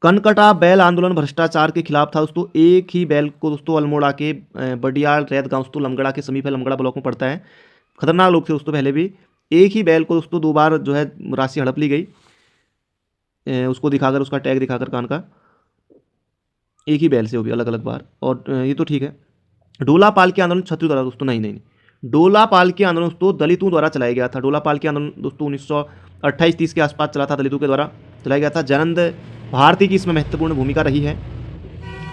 कनकटा बैल आंदोलन भ्रष्टाचार के खिलाफ था दोस्तों। एक ही बैल को दोस्तों अल्मोड़ा के बडियाल रैत गांव दोस्तों लमगड़ा के समीप है, लमगड़ा ब्लॉक में पड़ता है। खतरनाक लोग थे दोस्तों पहले भी। एक ही बैल को दोस्तों 2 बार जो है राशि हड़प ली गई, उसको दिखाकर, उसका टैग दिखाकर कान का, एक ही बैल से, वो भी अलग अलग बार। और ये तो ठीक है। डोला पाल के आंदोलन क्षत्रियों द्वारा दोस्तों नहीं, डोला पाल के आंदोलन दोस्तों दलितों द्वारा चलाया गया था। डोला पाल के आंदोलन दोस्तों 1928-30 के आसपास चला था, दलितों के द्वारा चलाया गया था। जयनंद भारती की इसमें महत्वपूर्ण भूमिका रही है।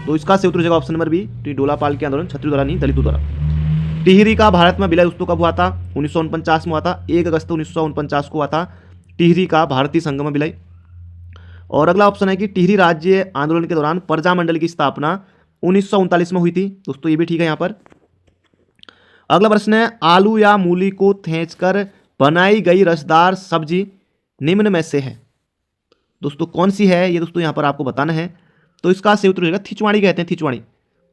तो इसका से उत्तर हो जाएगा ऑप्शन नंबर बी, डोला पाल के आंदोलन क्षत्रियों द्वारा नहीं, दलितों द्वारा। टिहरी का भारत में विलय दोस्तों कब हुआ था? 1949 में हुआ था, 1 अगस्त 1949 को हुआ था टिहरी का भारतीय संघ में विलय। और अगला ऑप्शन है कि टिहरी राज्य आंदोलन के दौरान प्रजामंडल की स्थापना 1939 में हुई थी। दोस्तों ये भी ठीक है यहाँ पर। अगला प्रश्न है, आलू या मूली को थेंचकर बनाई गई रसदार सब्जी निम्न में से है। दोस्तों कौन सी है ये दोस्तों यहाँ पर आपको बताना है। तो इसका सही उत्तर होगा थिचवाड़ी कहते हैं, थिचवाड़ी।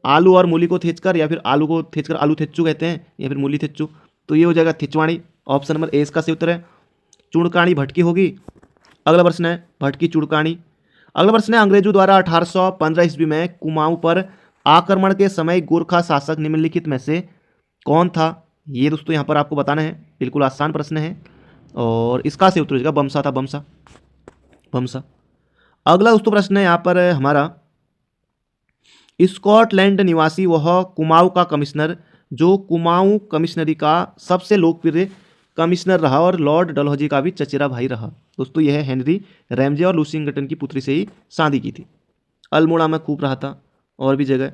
आलू और मूली को थेचकर, या फिर आलू को थेचकर आलू थेचू कहते हैं, या फिर मूली थेचू। तो ये हो जाएगा थिचवाड़ी। ऑप्शन नंबर ए इसका सही उत्तर है। चूड़कानी भटकी होगी। अगला प्रश्न है, भटकी चूड़कानी। अगला प्रश्न है, अंग्रेजों द्वारा 1815 ईस्वी में कुमाऊं पर आक्रमण के समय गोरखा शासक निम्नलिखित में से कौन था? ये दोस्तों यहाँ पर आपको बताना है, बिल्कुल आसान प्रश्न है। और इसका सही उत्तर हो जाएगा बमसा था, बमसा। अगला दोस्तों प्रश्न है यहाँ पर हमारा, स्कॉटलैंड निवासी वह कुमाऊं का कमिश्नर जो कुमाऊं कमिश्नरी का सबसे लोकप्रिय कमिश्नर रहा और लॉर्ड डलहौजी का भी चचेरा भाई रहा। दोस्तों यह है हेनरी रैमजे और लूसिंगटन की पुत्री से ही शादी की थी। अल्मोड़ा में खूब रहा था और भी जगह।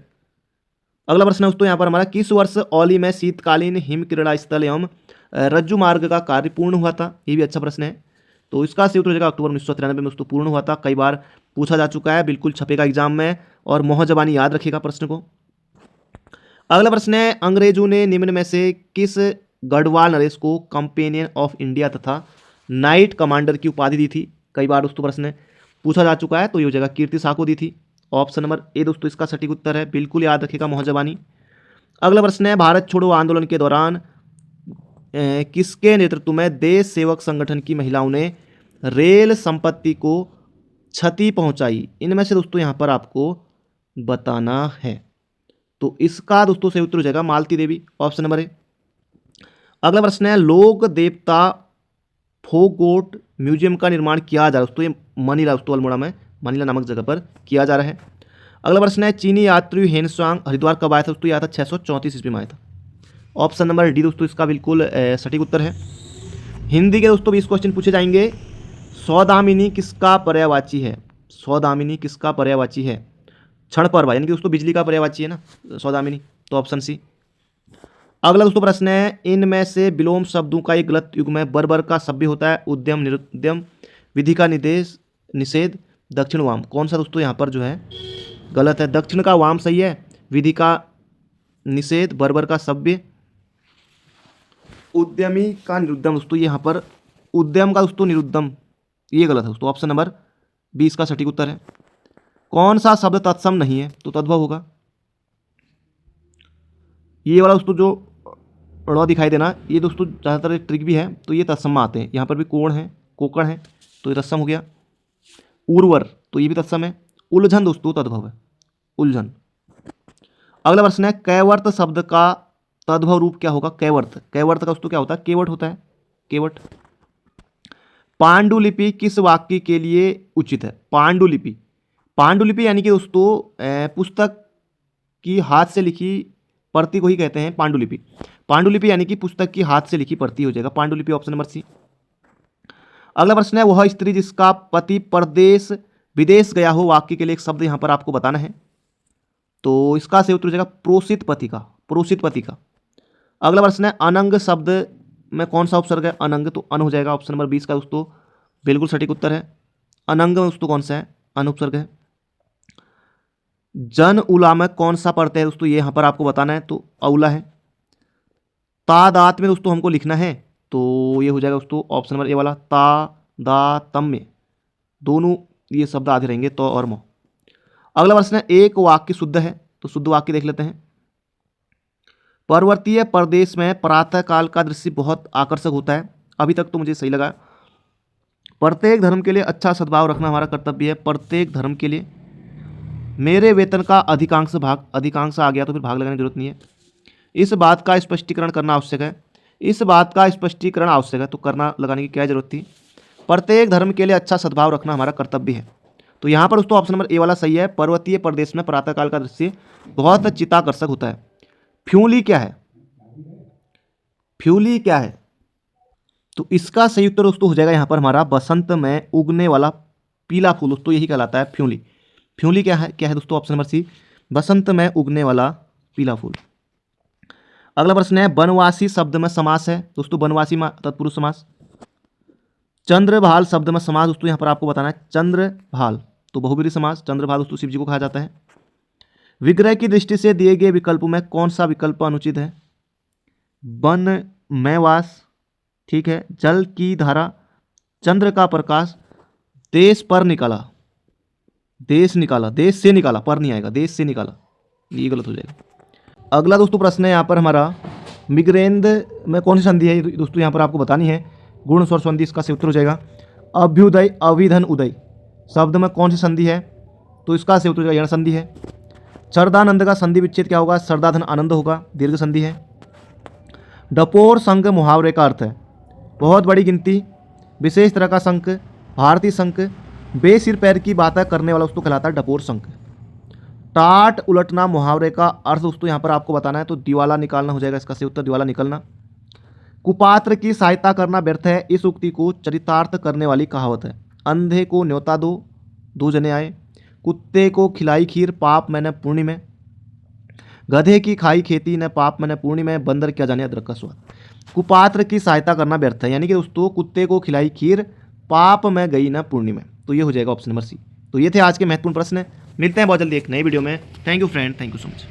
अगला प्रश्न है दोस्तों यहाँ पर हमारा, किस वर्ष औली में शीतकालीन हिम क्रीड़ा स्थल एवं रज्जु मार्ग का कार्य पूर्ण हुआ था? ये भी अच्छा प्रश्न है। तो इसका सही उत्तर हो जाएगा अक्टूबर 1993 में दोस्तों पूर्ण हुआ था। कई बार पूछा जा चुका है, बिल्कुल छपेगा एग्जाम में, और मोहजबानी याद रखिएगा प्रश्न को। अगला प्रश्न है, अंग्रेजों ने निम्न में से किस गढ़वाल नरेश को कंपेनियन ऑफ इंडिया तथा नाइट कमांडर की उपाधि दी थी? कई बार दोस्तों प्रश्न पूछा जा चुका है, तो ये हो जाएगा कीर्ति शाह को दी थी। ऑप्शन नंबर ए दोस्तों इसका सटीक उत्तर है, बिल्कुल याद रखिएगा मोहजबानी। अगला प्रश्न है, भारत छोड़ो आंदोलन के दौरान किसके नेतृत्व में देश सेवक संगठन की महिलाओं ने रेल संपत्ति को क्षति पहुंचाई? इनमें से दोस्तों यहां पर आपको बताना है। तो इसका दोस्तों सही उत्तर हो जाएगा Malti Devi, option number A. अगला प्रश्न है, लोक देवता फोगोट म्यूजियम का निर्माण किया जा रहा है दोस्तों, ये मनीला दोस्तों अल्मोड़ा में मनीला नामक जगह पर किया जा रहा है। अगला प्रश्न है, चीनी यात्री हेनसांग हरिद्वार कब आया था दोस्तों? यह था 634 ईस्वी में आया था। ऑप्शन नंबर डी दोस्तों इसका बिल्कुल सटीक उत्तर है। हिंदी के दोस्तों 20 क्वेश्चन पूछे जाएंगे। सौदामिनी किसका पर्यायवाची है? सौदामिनी किसका पर्यायवाची है? क्षण पर्व, यानी कि दोस्तों बिजली का पर्यायवाची है ना सौदामिनी, तो ऑप्शन सी। अगला दोस्तों प्रश्न है, इनमें से विलोम शब्दों का एक गलत युग्म है। बर्बर का सभ्य होता है उद्यम निरुद्यम, विधि का निर्देश निषेध, दक्षिण वाम। कौन सा दोस्तों यहाँ पर जो है गलत है? दक्षिण का वाम सही है, विधि का निषेध, बर्बर का सभ्य। उद्यमी का निरुद्यम दोस्तों, यहाँ पर उद्यम का दोस्तों निरुद्यम, ये गलत है दोस्तों। ऑप्शन नंबर 20 का सटीक उत्तर है। कौन सा शब्द तत्सम नहीं है? तो तद्भव होगा। ये वाला दोस्तों जो ड़ दिखाई देना, ये दोस्तों ज़्यादातर एक ट्रिक भी है, तो ये तत्सम में आते हैं। यहाँ पर भी कोण है, कोकण है, तो ये तत्सम हो गया। उर्वर, तो ये भी तत्सम है। उलझन दोस्तों तद्भव है, उलझन। अगला प्रश्न है, कैवर्त शब्द का तद्भव रूप क्या होगा? कैवर्त, कैवर्त का दोस्तों क्या होता है? केवट होता है, केवट। पांडुलिपि किस वाक्य के लिए उचित है? पांडुलिपि, पांडुलिपि यानी कि दोस्तों पुस्तक की हाथ से लिखी प्रति को ही कहते हैं पांडुलिपि। पांडुलिपि यानी कि पुस्तक की हाथ से लिखी प्रति हो जाएगा पांडुलिपि, ऑप्शन नंबर सी। अगला प्रश्न है, वह स्त्री जिसका पति परदेश विदेश गया हो, वाक्य के लिए एक शब्द यहां पर आपको बताना है। तो इसका सही उत्तर हो जाएगा प्रोसित पति का, प्रोसित पति का। अगला प्रश्न है, अनंग शब्द में कौन सा उपसर्ग है? अनंग, तो अन हो जाएगा, ऑप्शन नंबर 20 का दोस्तों बिल्कुल सटीक उत्तर है। अनंग में दोस्तों कौन सा है? अन उपसर्ग है। जन उला में कौन सा पढ़ते हैं दोस्तों? ये यहाँ पर आपको बताना है, तो औला है। तादात में दोस्तों हमको लिखना है, तो ये हो जाएगा दोस्तों ऑप्शन नंबर ए वाला, ता दा तम में दोनों ये शब्द आधे रहेंगे, तो और मो। अगला प्रश्न है, एक वाक्य शुद्ध है, तो शुद्ध वाक्य देख लेते हैं। पर्वतीय प्रदेश में प्रातः काल का दृश्य बहुत आकर्षक होता है। अभी तक तो मुझे सही लगा। प्रत्येक धर्म के लिए अच्छा सद्भाव रखना हमारा कर्तव्य है। प्रत्येक धर्म के लिए। मेरे वेतन का अधिकांश भाग, अधिकांश आ गया तो फिर भाग लगाने की जरूरत नहीं है। इस बात का स्पष्टीकरण करना आवश्यक है, इस बात का स्पष्टीकरण आवश्यक है, तो करना लगाने की क्या जरूरत थी? प्रत्येक धर्म के लिए अच्छा सद्भाव रखना हमारा कर्तव्य है। तो यहाँ पर दोस्तों ऑप्शन नंबर ए वाला सही है। पर्वतीय प्रदेश में प्रातःकाल का दृश्य बहुत चित्ताकर्षक होता है। फ्यूली क्या है? फ्यूली क्या है? तो इसका सही उत्तर दोस्तों हो जाएगा यहाँ पर हमारा बसंत में उगने वाला पीला फूल, दोस्तों यही कहलाता है फ्यूली। फ्यूली क्या है? क्या है दोस्तों? ऑप्शन नंबर सी, बसंत में उगने वाला पीला फूल। अगला प्रश्न है, बनवासी शब्द में समास है दोस्तों, बनवासी में तत्पुरुष समास। चंद्रभाल शब्द में समास दोस्तों यहाँ पर आपको बताना है, चंद्रभाल तो बहुब्रीहि समास। चंद्रभाल दोस्तों शिव जी को कहा जाता है। विग्रह की दृष्टि से दिए गए विकल्पों में कौन सा विकल्प अनुचित है? वन में वास, ठीक है, जल की धारा, चंद्र का प्रकाश, देश पर निकाला, देश निकाला, देश से निकाला, पर नहीं आएगा, देश से निकाला, ये गलत हो जाएगा। अगला दोस्तों प्रश्न है यहाँ पर हमारा, मिग्रेंद में कौन सी संधि है दोस्तों यहाँ पर आपको बतानी है। गुण स्वर संधि, इसका सही उत्तर हो जाएगा अभ्युदय, अविधन उदय शब्द में कौन सी संधि है? तो इसका सही उत्तर हो जाएगा यण संधि है। सरदानंद का संधि विच्छेद क्या होगा? सरदाधन आनंद होगा, दीर्घ संधि है। डपोर संघ मुहावरे का अर्थ है बहुत बड़ी गिनती, विशेष तरह का संक, भारतीय संक, बेसिर पैर की बातें करने वाला उसको कहलाता है डपोर संक। टाट उलटना मुहावरे का अर्थ दोस्तों यहाँ पर आपको बताना है, तो दिवाला निकालना हो जाएगा, इसका सही उत्तर दिवाला निकलना। कुपात्र की सहायता करना व्यर्थ है, इस उक्ति को चरितार्थ करने वाली कहावत है। अंधे को न्योता दो, दो जने आए। कुत्ते को खिलाई खीर, पाप मैंने पूर्णि में। गधे की खाई खेती, न पाप मैंने पूर्णि में। बंदर क्या जाने अदरक का स्वाद। कुपात्र की सहायता करना व्यर्थ है, यानी कि दोस्तों कुत्ते को खिलाई खीर, पाप में गई न पूर्णि में, तो ये हो जाएगा ऑप्शन नंबर सी। तो ये थे आज के महत्वपूर्ण प्रश्न। मिलते हैं बहुत जल्दी एक नई वीडियो में। Thank you friend, thank you so much.